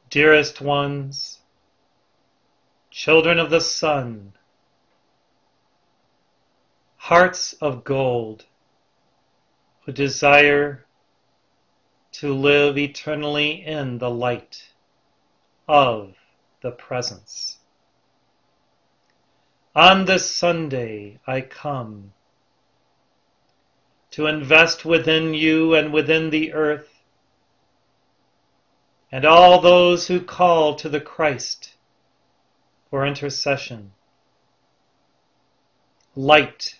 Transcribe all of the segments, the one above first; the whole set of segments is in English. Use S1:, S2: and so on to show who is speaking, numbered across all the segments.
S1: Dearest ones, children of the sun, hearts of gold who desire to live eternally in the light of the presence. On this Sunday I come to invest within you and within the earth and all those who call to the Christ for intercession, light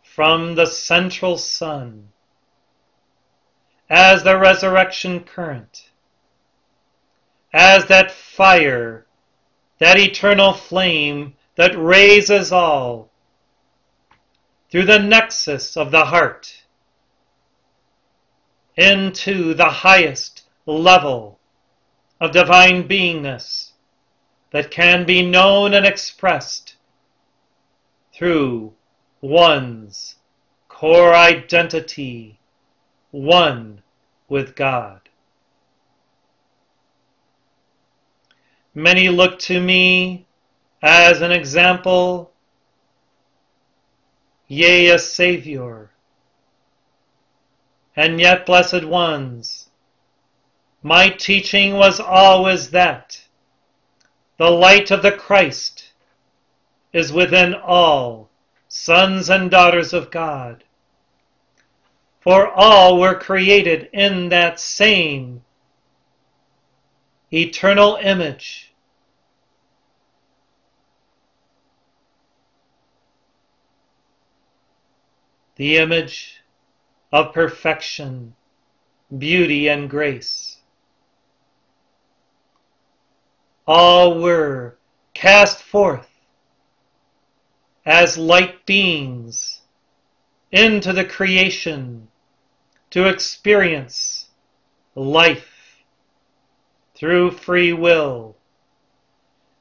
S1: from the central sun as the resurrection current, as that fire, that eternal flame that raises all through the nexus of the heart into the highest level of divine beingness that can be known and expressed through one's core identity, one with God. Many look to me as an example, yea, a Savior. And yet, blessed ones, my teaching was always that the light of the Christ is within all sons and daughters of God. For all were created in that same eternal image. The image of perfection, beauty, and grace. All were cast forth as light beings into the creation to experience life through free will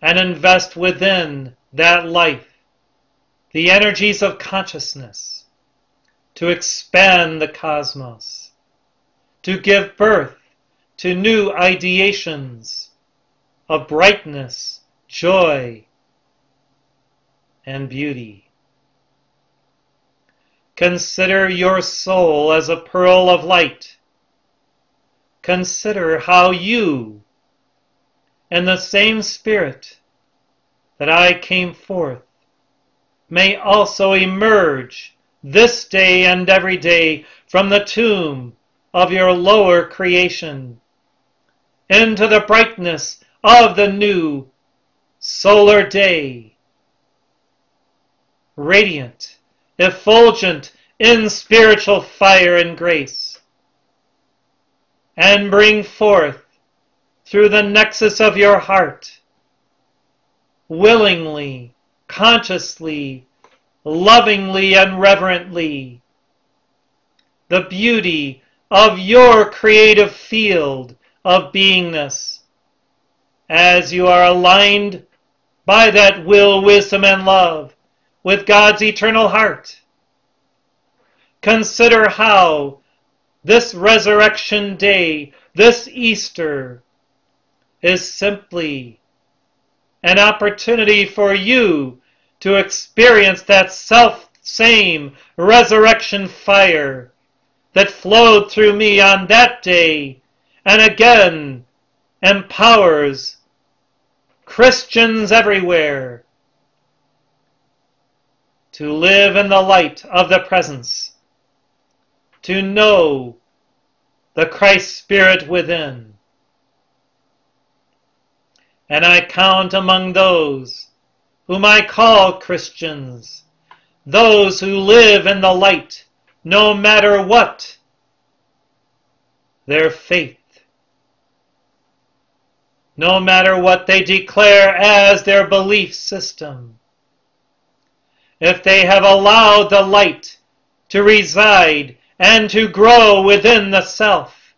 S1: and invest within that life the energies of consciousness to expand the cosmos, to give birth to new ideations of brightness, joy, and beauty. Consider your soul as a pearl of light. Consider how you, in the same spirit that I came forth, may also emerge this day and every day from the tomb of your lower creation into the brightness of the new solar day, radiant, effulgent in spiritual fire and grace, and bring forth through the nexus of your heart, willingly, consciously, lovingly, and reverently, the beauty of your creative field of beingness, as you are aligned by that will, wisdom, and love with God's eternal heart. Consider how this resurrection day, this Easter, is simply an opportunity for you to experience that self-same resurrection fire that flowed through me on that day and again empowers Christians everywhere to live in the light of the presence, to know the Christ Spirit within. And I count among those whom I call Christians, those who live in the light, no matter what their faith, no matter what they declare as their belief system. If they have allowed the light to reside and to grow within the self,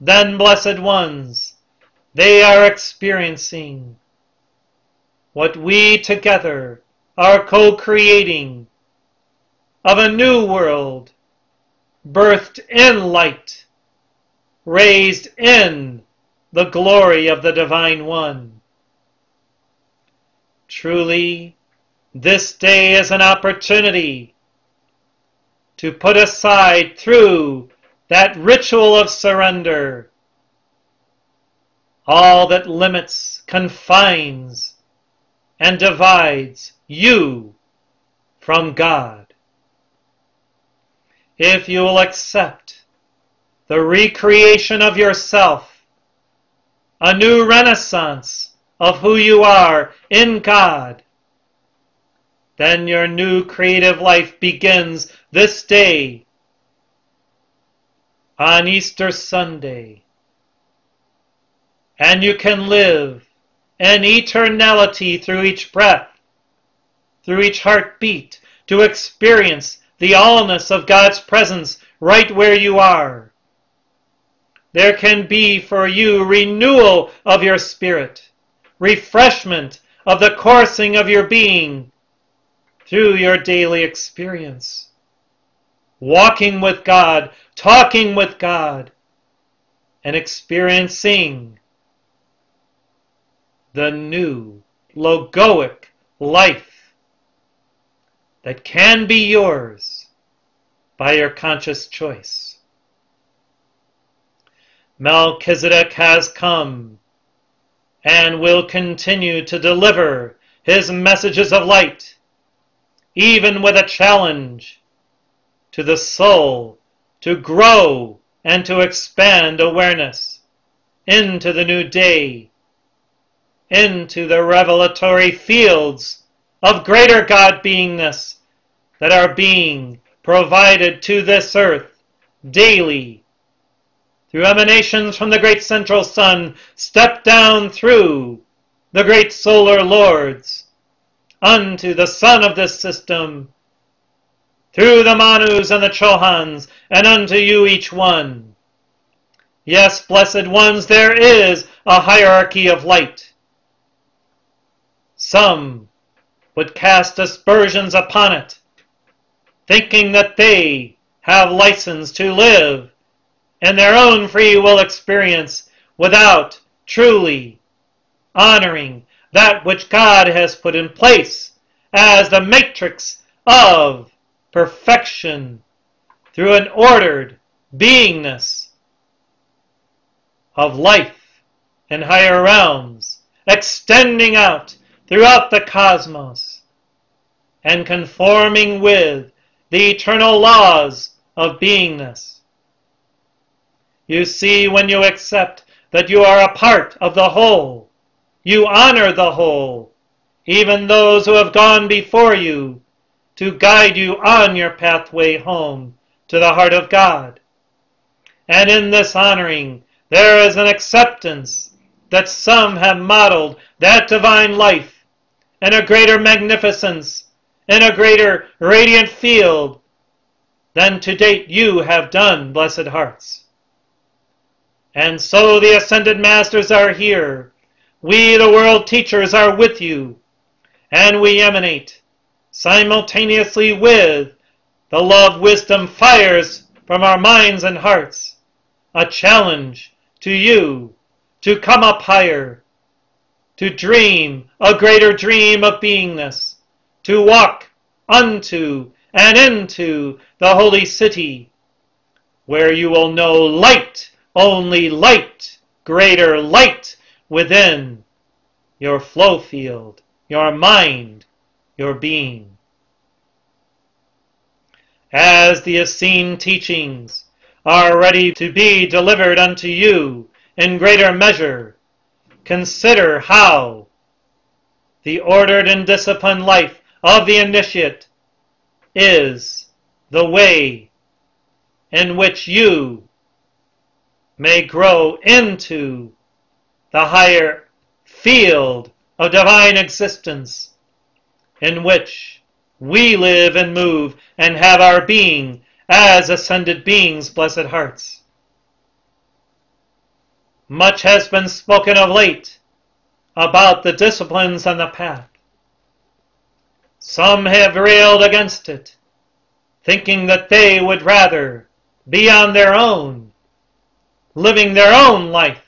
S1: then, blessed ones, they are experiencing what we together are co-creating of a new world, birthed in light, raised in the glory of the Divine One. Truly, this day is an opportunity to put aside, through that ritual of surrender, all that limits, confines, and divides you from God. If you will accept the recreation of yourself, a new renaissance of who you are in God, then your new creative life begins this day, on Easter Sunday, and you can live in eternality through each breath, through each heartbeat, to experience the allness of God's presence right where you are. There can be for you renewal of your spirit, refreshment of the coursing of your being through your daily experience. Walking with God, talking with God, and experiencing the new logoic life that can be yours by your conscious choice. Melchizedek has come and will continue to deliver his messages of light, even with a challenge to the soul to grow and to expand awareness into the new day, into the revelatory fields of greater God beingness that are being provided to this earth daily through emanations from the great central sun, step down through the great solar lords unto the sun of this system, through the Manus and the Chohans, and unto you each one. Yes, blessed ones, there is a hierarchy of light. Some would cast aspersions upon it, thinking that they have license to live in their own free will experience without truly honoring that which God has put in place as the matrix of perfection through an ordered beingness of life in higher realms, extending out throughout the cosmos and conforming with the eternal laws of beingness. You see, when you accept that you are a part of the whole, you honor the whole, even those who have gone before you, to guide you on your pathway home to the heart of God. And in this honoring, there is an acceptance that some have modeled that divine life in a greater magnificence, in a greater radiant field than to date you have done, blessed hearts. And so the Ascended Masters are here. We, the world teachers, are with you, and we emanate simultaneously with the love wisdom fires from our minds and hearts, a challenge to you to come up higher, to dream a greater dream of beingness, to walk unto and into the holy city, where you will know light, only light, greater light within your flow field, your mind, your being. As the Essene teachings are ready to be delivered unto you in greater measure, consider how the ordered and disciplined life of the initiate is the way in which you may grow into the higher field of divine existence in which we live and move and have our being as ascended beings, blessed hearts. Much has been spoken of late about the disciplines on the path. Some have railed against it, thinking that they would rather be on their own, living their own life,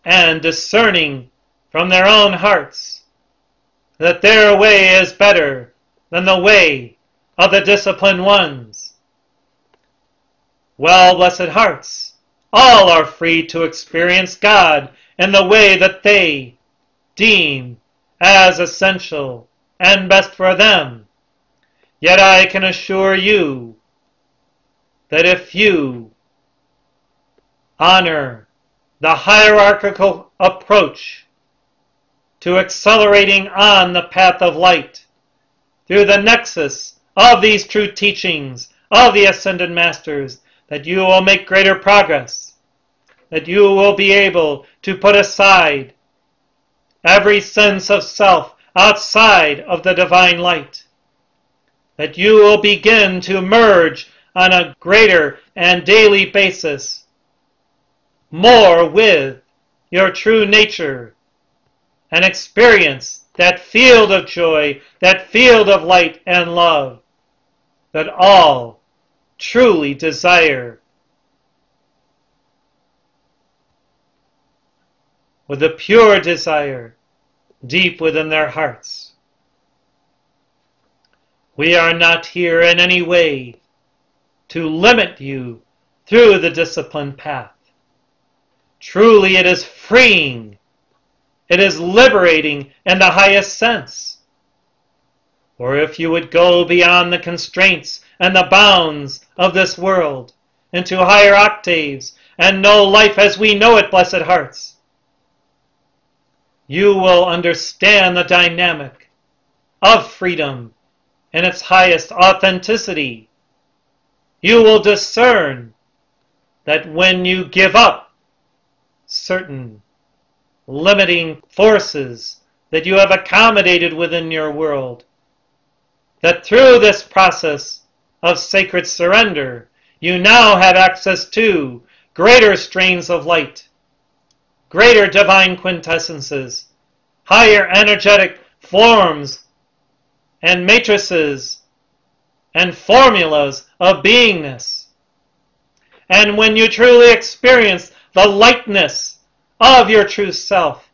S1: and discerning from their own hearts that their way is better than the way of the disciplined ones. Well, blessed hearts, all are free to experience God in the way that they deem as essential and best for them. Yet I can assure you that if you honor the hierarchical approach to accelerating on the path of light through the nexus of these true teachings of the Ascended Masters, that you will make greater progress, that you will be able to put aside every sense of self outside of the divine light, that you will begin to merge on a greater and daily basis more with your true nature and experience that field of joy, that field of light and love that all truly desire, with a pure desire deep within their hearts. We are not here in any way to limit you through the disciplined path. Truly, it is freeing. It is liberating in the highest sense. For if you would go beyond the constraints and the bounds of this world into higher octaves and know life as we know it, blessed hearts, you will understand the dynamic of freedom in its highest authenticity. You will discern that when you give up certain limiting forces that you have accommodated within your world, that through this process of sacred surrender, you now have access to greater strains of light, greater divine quintessences, higher energetic forms and matrices and formulas of beingness. And when you truly experience the lightness of your true self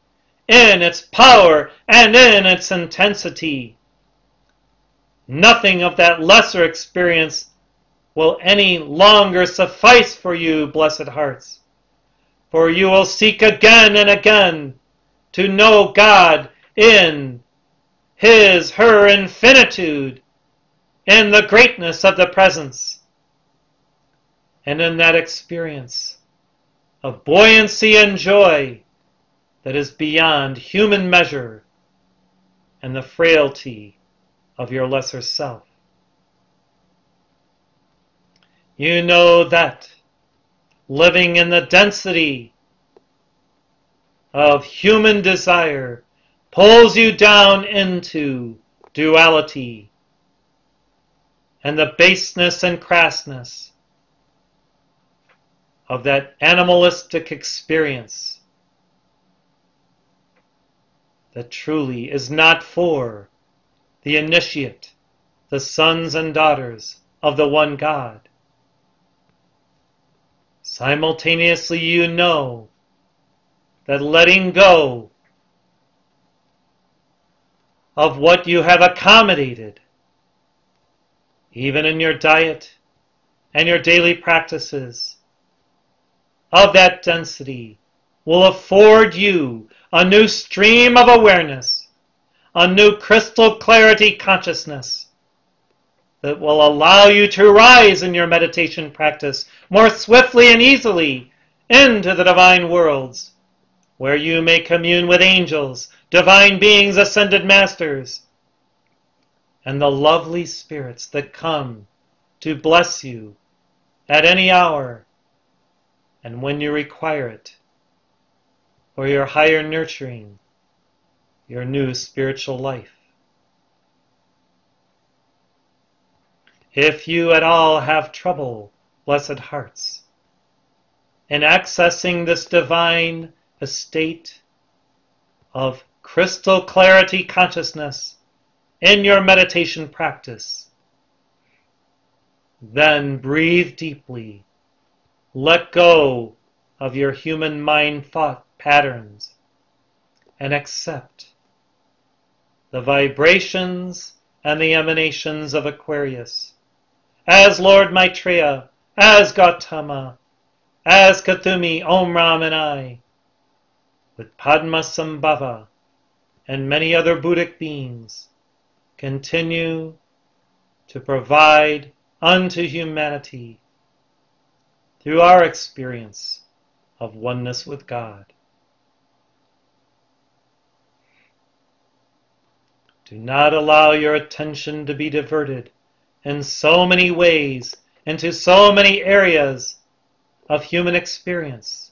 S1: in its power and in its intensity, nothing of that lesser experience will any longer suffice for you, blessed hearts. For you will seek again and again to know God in His, her infinitude, in the greatness of the presence, and in that experience of buoyancy and joy that is beyond human measure and the frailty of your lesser self. You know that living in the density of human desire pulls you down into duality and the baseness and crassness of that animalistic experience that truly is not for the initiate, the sons and daughters of the one God. Simultaneously, you know that letting go of what you have accommodated, even in your diet and your daily practices, of that density will afford you a new stream of awareness, a new crystal clarity consciousness that will allow you to rise in your meditation practice more swiftly and easily into the divine worlds, where you may commune with angels, divine beings, ascended masters, and the lovely spirits that come to bless you at any hour and when you require it, for your higher nurturing, your new spiritual life. If you at all have trouble, blessed hearts, in accessing this divine estate of crystal clarity consciousness in your meditation practice, then breathe deeply. Let go of your human mind thought patterns and accept the vibrations and the emanations of Aquarius, as Lord Maitreya, as Gautama, as Kuthumi, Om Ram, and I, with Padmasambhava and many other Buddhic beings, continue to provide unto humanity through our experience of oneness with God. Do not allow your attention to be diverted in so many ways into so many areas of human experience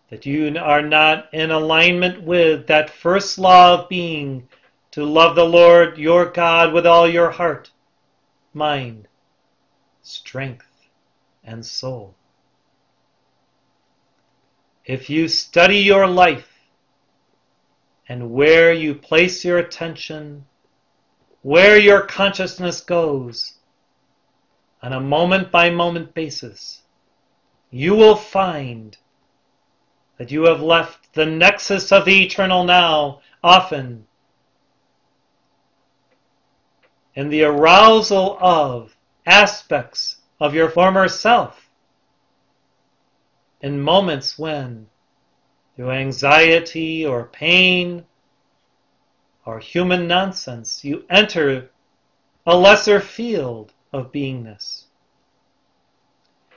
S1: that you are not in alignment with that first law of being, to love the Lord your God with all your heart, mind, strength, and soul. If you study your life and where you place your attention, where your consciousness goes, on a moment-by-moment basis, you will find that you have left the nexus of the eternal now, often in the arousal of aspects of your former self, in moments when, through anxiety or pain or human nonsense, you enter a lesser field of beingness.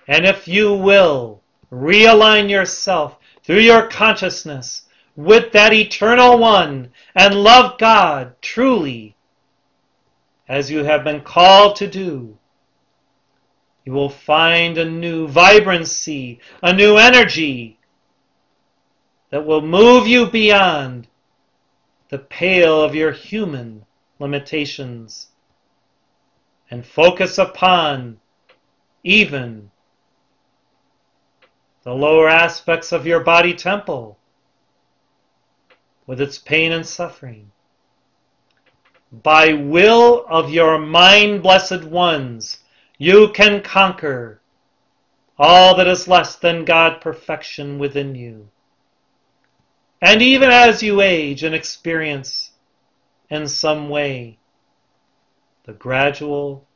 S1: And if you will realign yourself through your consciousness with that eternal one and love God truly, as you have been called to do, you will find a new vibrancy, a new energy that will move you beyond the pale of your human limitations and focus upon even the lower aspects of your body temple with its pain and suffering. By will of your mind blessed ones, you can conquer all that is less than God perfection within you. And even as you age and experience in some way the gradual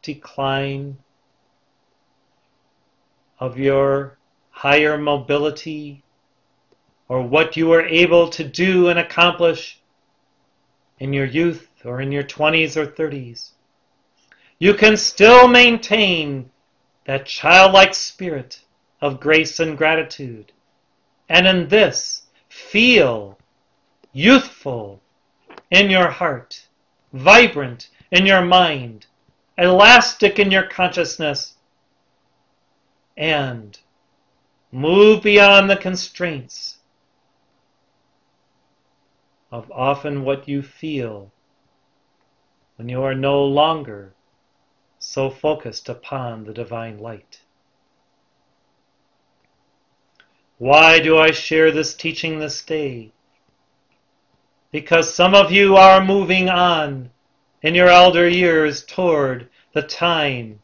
S1: decline of your higher mobility, or what you were able to do and accomplish in your youth or in your 20s or 30s, you can still maintain that childlike spirit of grace and gratitude, and in this feel youthful in your heart, vibrant in your mind, elastic in your consciousness, and move beyond the constraints of often what you feel when you are no longer so focused upon the divine light. Why do I share this teaching this day? Because some of you are moving on in your elder years toward the time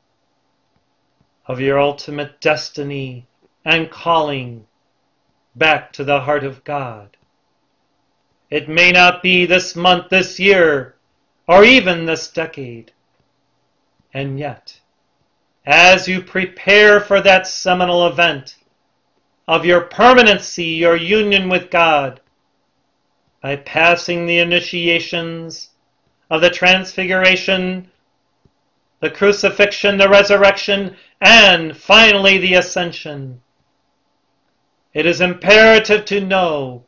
S1: of your ultimate destiny and calling back to the heart of God. It may not be this month, this year, or even this decade. And yet, as you prepare for that seminal event of your permanency, your union with God, by passing the initiations of the Transfiguration, the Crucifixion, the Resurrection, and finally the Ascension, it is imperative to know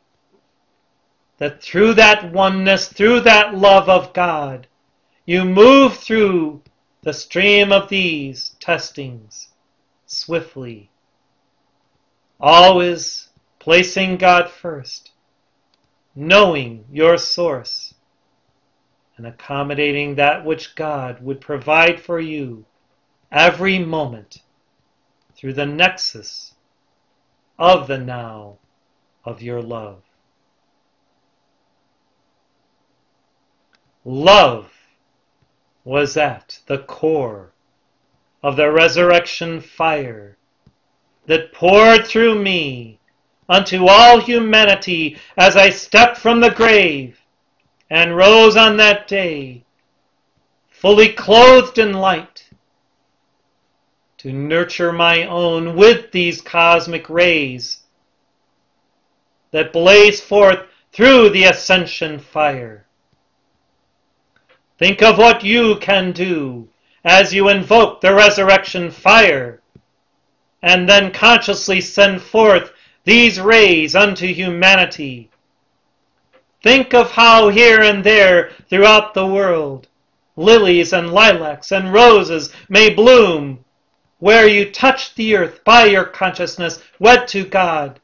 S1: that through that oneness, through that love of God, you move through the stream of these testings swiftly, always placing God first, knowing your source, and accommodating that which God would provide for you every moment through the nexus of the now of your love. Love was at the core of the resurrection fire that poured through me unto all humanity as I stepped from the grave and rose on that day, fully clothed in light, to nurture my own with these cosmic rays that blaze forth through the ascension fire. Think of what you can do as you invoke the resurrection fire, and then consciously send forth these rays unto humanity. Think of how here and there throughout the world, lilies and lilacs and roses may bloom, where you touch the earth by your consciousness wed to God,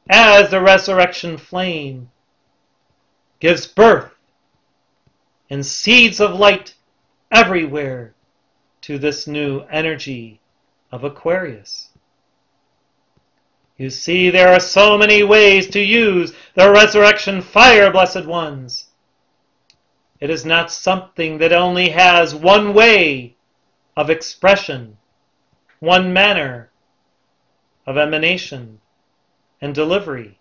S1: as the resurrection flame gives birth and seeds of light everywhere to this new energy of Aquarius. You see, there are so many ways to use the resurrection fire, blessed ones. It is not something that only has one way of expression, one manner of emanation and delivery.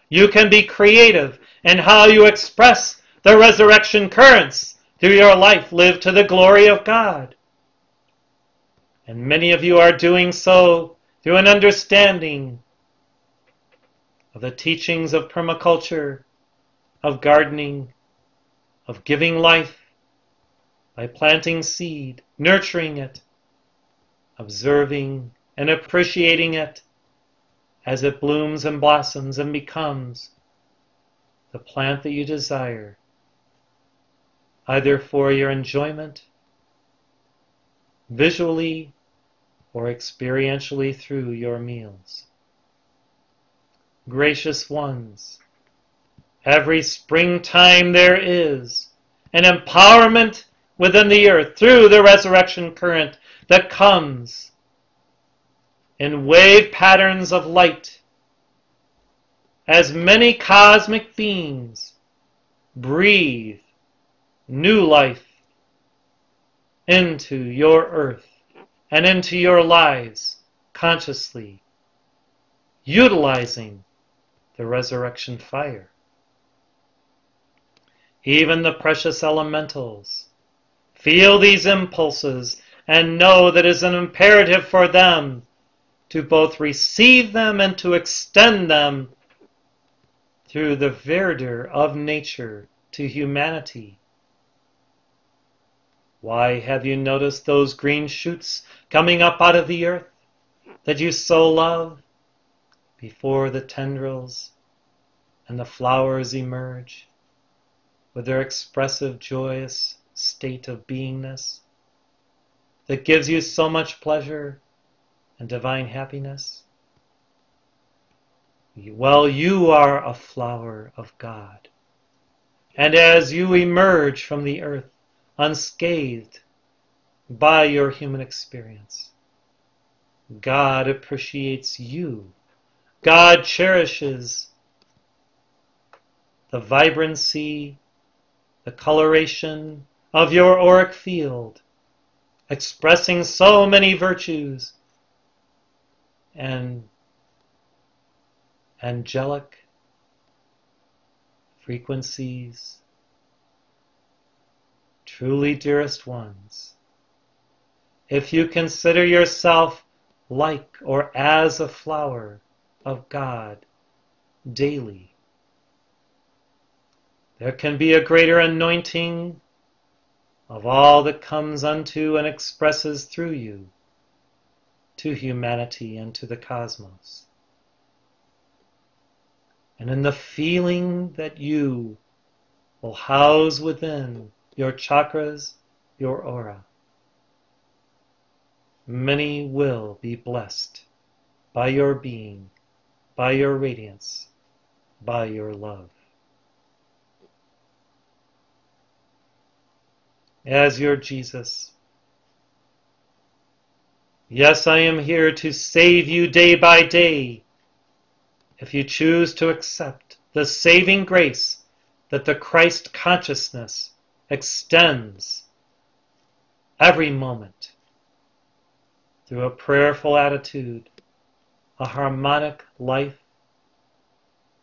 S1: You can be creative in how you express the resurrection currents through your life lived to the glory of God. And many of you are doing so through an understanding of the teachings of permaculture, of gardening, of giving life by planting seed, nurturing it, observing and appreciating it as it blooms and blossoms and becomes the plant that you desire, either for your enjoyment, visually, or experientially through your meals. Gracious ones, every springtime there is an empowerment within the earth through the resurrection current that comes in wave patterns of light, as many cosmic beings breathe new life into your earth and into your lives consciously, utilizing the resurrection fire. Even the precious elementals feel these impulses and know that it is an imperative for them to both receive them and to extend them through the verdure of nature to humanity. Why have you noticed those green shoots coming up out of the earth that you so love before the tendrils and the flowers emerge with their expressive, joyous state of beingness that gives you so much pleasure and divine happiness? Well, you are a flower of God, and as you emerge from the earth unscathed by your human experience, God appreciates you. God cherishes the vibrancy, the coloration of your auric field, expressing so many virtues and angelic frequencies. Truly, dearest ones, if you consider yourself like or as a flower of God daily, there can be a greater anointing of all that comes unto and expresses through you to humanity and to the cosmos. And in the feeling that you will house within your chakras, your aura, many will be blessed by your being, by your radiance, by your love. As your Jesus, yes, I am here to save you day by day, if you choose to accept the saving grace that the Christ consciousness extends every moment through a prayerful attitude, a harmonic life,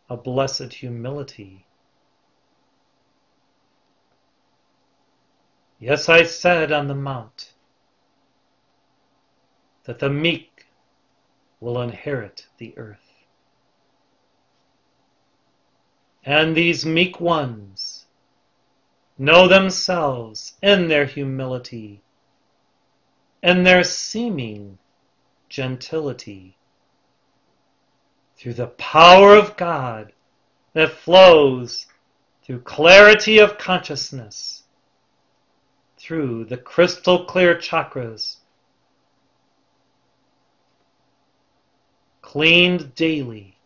S1: a blessed humility. Yes, I said on the mount that the meek will inherit the earth. And these meek ones know themselves in their humility, in their seeming gentility, through the power of God that flows through clarity of consciousness, through the crystal clear chakras, cleaned daily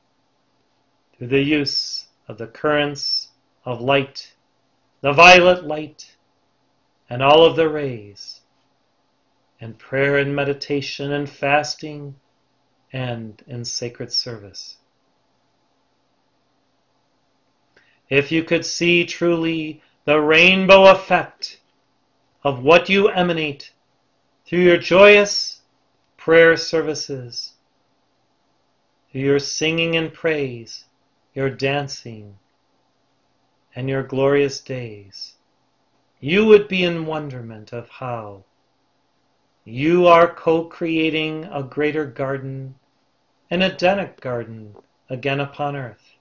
S1: through the use of the currents of light, the violet light, and all of the rays, in prayer and meditation and fasting and in sacred service. If you could see truly the rainbow effect of what you emanate through your joyous prayer services, through your singing and praise, your dancing, and your glorious days, you would be in wonderment of how you are co-creating a greater garden, an Edenic garden, again upon earth,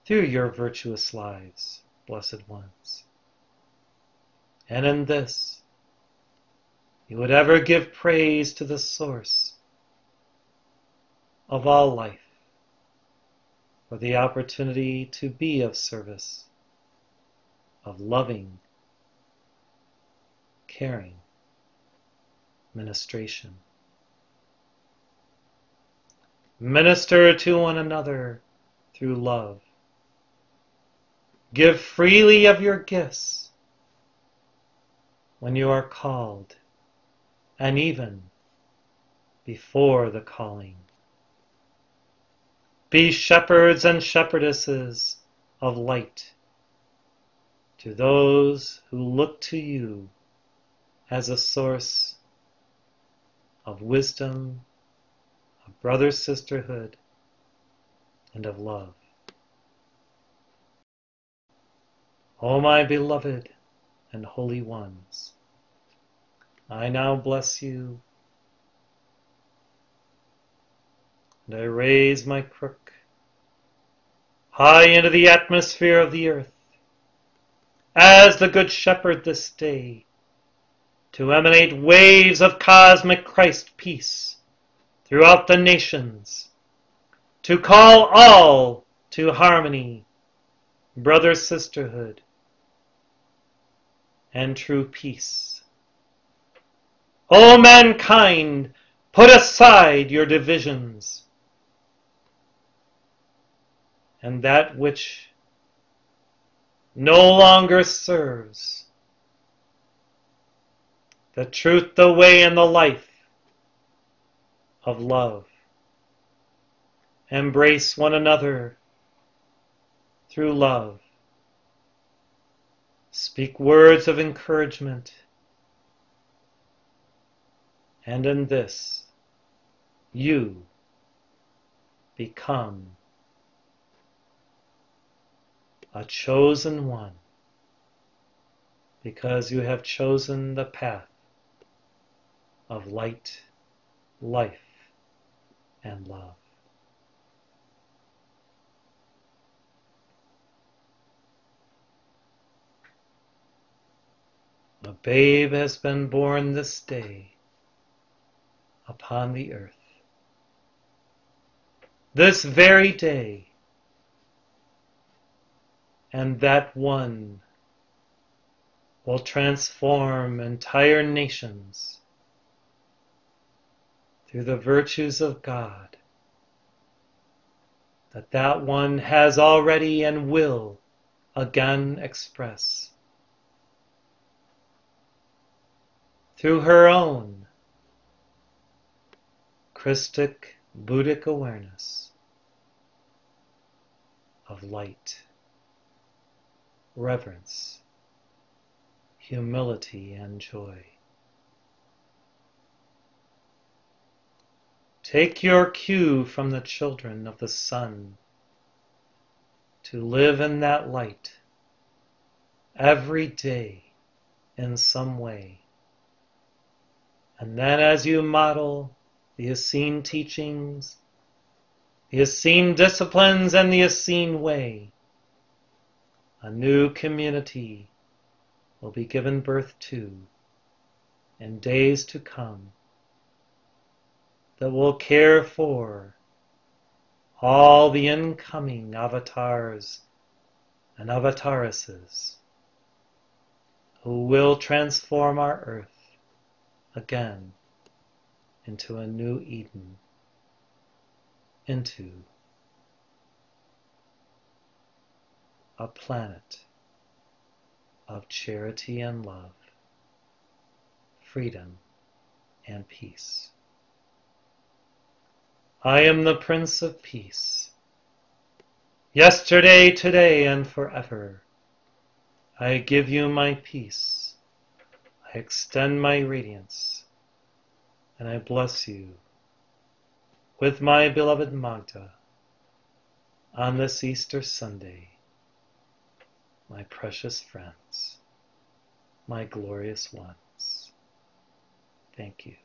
S1: through your virtuous lives, blessed ones. And in this, you would ever give praise to the source of all life for the opportunity to be of service, of loving, caring, ministration. Minister to one another through love. Give freely of your gifts when you are called, and even before the calling. Be shepherds and shepherdesses of light to those who look to you as a source of wisdom, of brother-sisterhood, and of love. O my beloved and holy ones, I now bless you, and I raise my crook high into the atmosphere of the earth, as the Good Shepherd this day, to emanate waves of cosmic Christ peace throughout the nations, to call all to harmony, brother-sisterhood, and true peace. O mankind, put aside your divisions, and that which no longer serves the truth, the way, and the life of love. Embrace one another through love. Speak words of encouragement. And in this, you become a chosen one, because you have chosen the path of light, life, and love. A babe has been born this day upon the earth. This very day, and that one will transform entire nations through the virtues of God, that one has already and will again express through her own Christic Buddhic awareness of light, reverence, humility, and joy. Take your cue from the children of the sun to live in that light every day in some way. And then as you model the Essene teachings, the Essene disciplines, and the Essene way, a new community will be given birth to in days to come that will care for all the incoming avatars and avataresses who will transform our earth again into a new Eden, into a planet of charity and love, freedom and peace. I am the Prince of Peace. Yesterday, today, and forever, I give you my peace. I extend my radiance, and I bless you with my beloved Magda on this Easter Sunday, my precious friends, my glorious ones. Thank you.